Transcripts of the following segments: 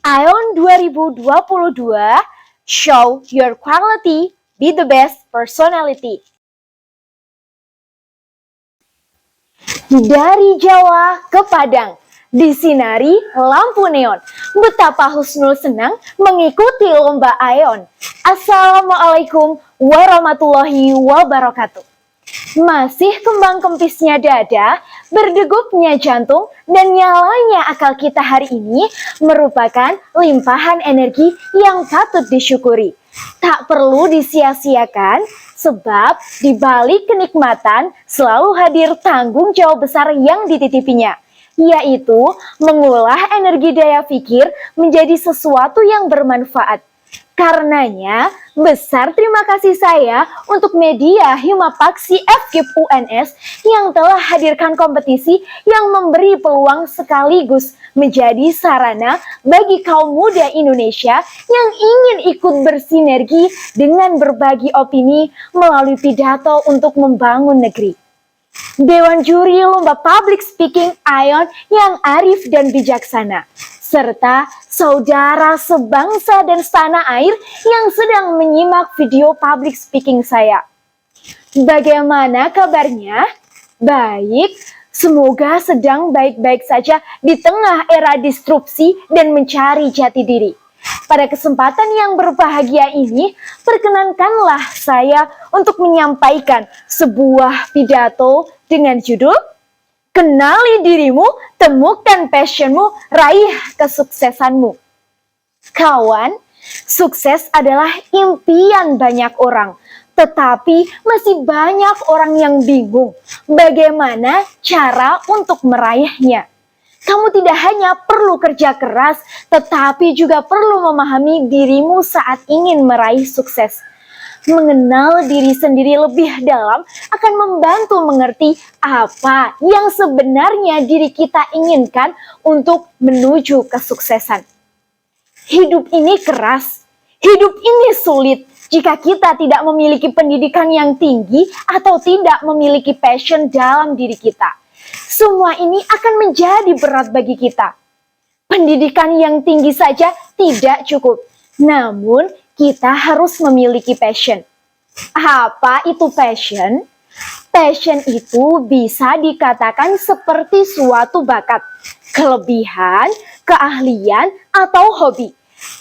ION 2022, show your quality, be the best personality. Dari Jawa ke Padang, disinari lampu neon. Betapa Husnul senang mengikuti lomba ION. Assalamualaikum warahmatullahi wabarakatuh. Masih kembang kempisnya dada, berdegupnya jantung, dan nyalanya akal kita hari ini merupakan limpahan energi yang patut disyukuri. Tak perlu disia-siakan, sebab di balik kenikmatan selalu hadir tanggung jawab besar yang dititipinya, yaitu mengolah energi daya pikir menjadi sesuatu yang bermanfaat. Karenanya, besar terima kasih saya untuk media Himapaksi FKIP UNS yang telah hadirkan kompetisi yang memberi peluang sekaligus menjadi sarana bagi kaum muda Indonesia yang ingin ikut bersinergi dengan berbagi opini melalui pidato untuk membangun negeri. Dewan Juri Lomba Public Speaking ION yang arif dan bijaksana, serta saudara sebangsa dan setanah air yang sedang menyimak video public speaking saya. Bagaimana kabarnya? Baik, semoga sedang baik-baik saja di tengah era disrupsi dan mencari jati diri. Pada kesempatan yang berbahagia ini, perkenankanlah saya untuk menyampaikan sebuah pidato dengan judul Kenali dirimu, temukan passionmu, raih kesuksesanmu. Kawan, sukses adalah impian banyak orang, tetapi masih banyak orang yang bingung bagaimana cara untuk meraihnya. Kamu tidak hanya perlu kerja keras, tetapi juga perlu memahami dirimu saat ingin meraih sukses. Mengenal diri sendiri lebih dalam akan membantu mengerti apa yang sebenarnya diri kita inginkan untuk menuju kesuksesan. Hidup ini keras, hidup ini sulit jika kita tidak memiliki pendidikan yang tinggi atau tidak memiliki passion dalam diri kita. Semua ini akan menjadi berat bagi kita. Pendidikan yang tinggi saja tidak cukup, namun kita harus memiliki passion. Apa itu passion? Passion itu bisa dikatakan seperti suatu bakat, kelebihan, keahlian, atau hobi.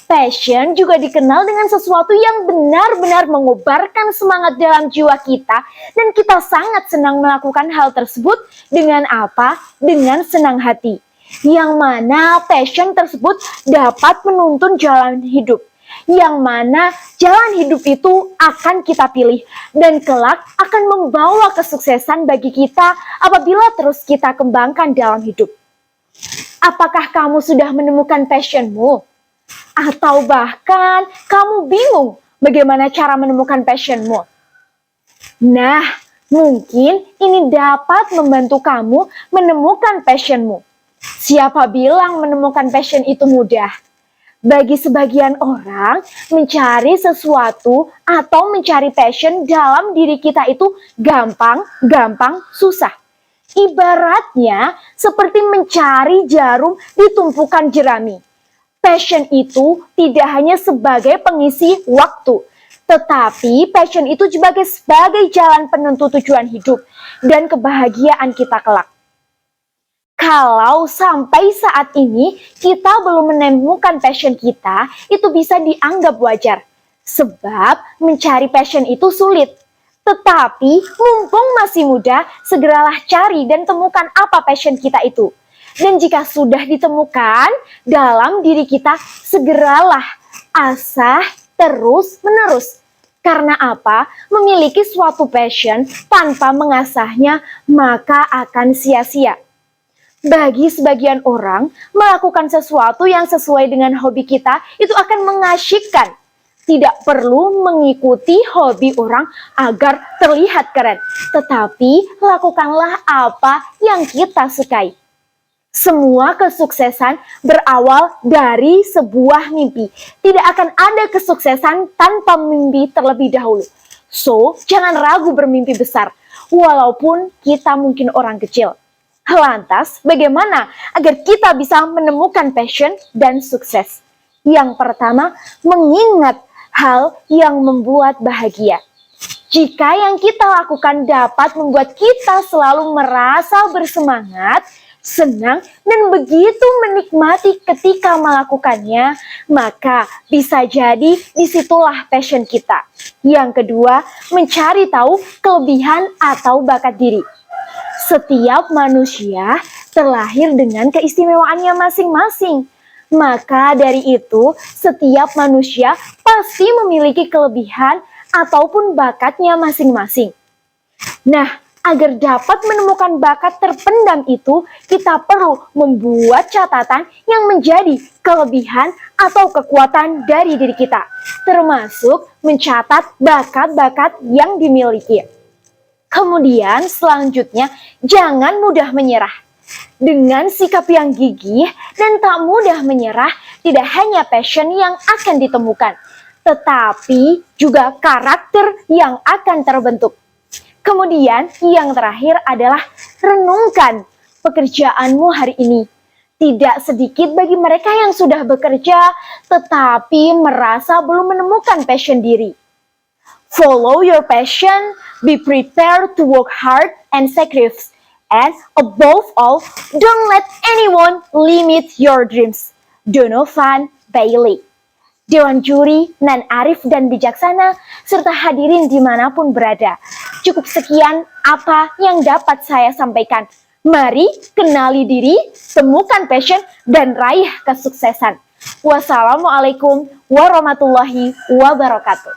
Passion juga dikenal dengan sesuatu yang benar-benar mengobarkan semangat dalam jiwa kita dan kita sangat senang melakukan hal tersebut dengan apa? Dengan senang hati. Yang mana passion tersebut dapat menuntun jalan hidup. Yang mana jalan hidup itu akan kita pilih dan kelak akan membawa kesuksesan bagi kita apabila terus kita kembangkan dalam hidup. Apakah kamu sudah menemukan passionmu? Atau bahkan kamu bingung bagaimana cara menemukan passionmu? Nah, mungkin ini dapat membantu kamu menemukan passionmu. Siapa bilang menemukan passion itu mudah? Bagi sebagian orang, mencari sesuatu atau mencari passion dalam diri kita itu gampang susah. Ibaratnya seperti mencari jarum di tumpukan jerami. Passion itu tidak hanya sebagai pengisi waktu, tetapi passion itu sebagai jalan penentu tujuan hidup dan kebahagiaan kita kelak. Kalau sampai saat ini kita belum menemukan passion kita, itu bisa dianggap wajar. Sebab mencari passion itu sulit. Tetapi mumpung masih muda, segeralah cari dan temukan apa passion kita itu. Dan jika sudah ditemukan dalam diri kita, segeralah asah terus-menerus. Karena apa? Memiliki suatu passion tanpa mengasahnya, maka akan sia-sia. Bagi sebagian orang, melakukan sesuatu yang sesuai dengan hobi kita itu akan mengasyikkan. Tidak perlu mengikuti hobi orang agar terlihat keren, tetapi lakukanlah apa yang kita sukai. Semua kesuksesan berawal dari sebuah mimpi. Tidak akan ada kesuksesan tanpa mimpi terlebih dahulu. So, jangan ragu bermimpi besar, walaupun kita mungkin orang kecil. Lantas, bagaimana agar kita bisa menemukan passion dan sukses? Yang pertama, mengingat hal yang membuat bahagia. Jika yang kita lakukan dapat membuat kita selalu merasa bersemangat, senang, dan begitu menikmati ketika melakukannya, maka bisa jadi disitulah passion kita. Yang kedua, mencari tahu kelebihan atau bakat diri. Setiap manusia terlahir dengan keistimewaannya masing-masing. Maka dari itu, setiap manusia pasti memiliki kelebihan ataupun bakatnya masing-masing. Nah, agar dapat menemukan bakat terpendam itu, kita perlu membuat catatan yang menjadi kelebihan atau kekuatan dari diri kita, termasuk mencatat bakat-bakat yang dimiliki. Kemudian selanjutnya, jangan mudah menyerah. Dengan sikap yang gigih dan tak mudah menyerah, tidak hanya passion yang akan ditemukan, tetapi juga karakter yang akan terbentuk. Kemudian yang terakhir adalah renungkan pekerjaanmu hari ini. Tidak sedikit bagi mereka yang sudah bekerja tetapi merasa belum menemukan passion diri. Follow your passion, be prepared to work hard and sacrifice. And above all, don't let anyone limit your dreams. Donovan Bailey. Dewan Juri, Nan Arif dan Bijaksana, serta hadirin dimanapun berada. Cukup sekian apa yang dapat saya sampaikan. Mari kenali diri, temukan passion, dan raih kesuksesan. Wassalamualaikum warahmatullahi wabarakatuh.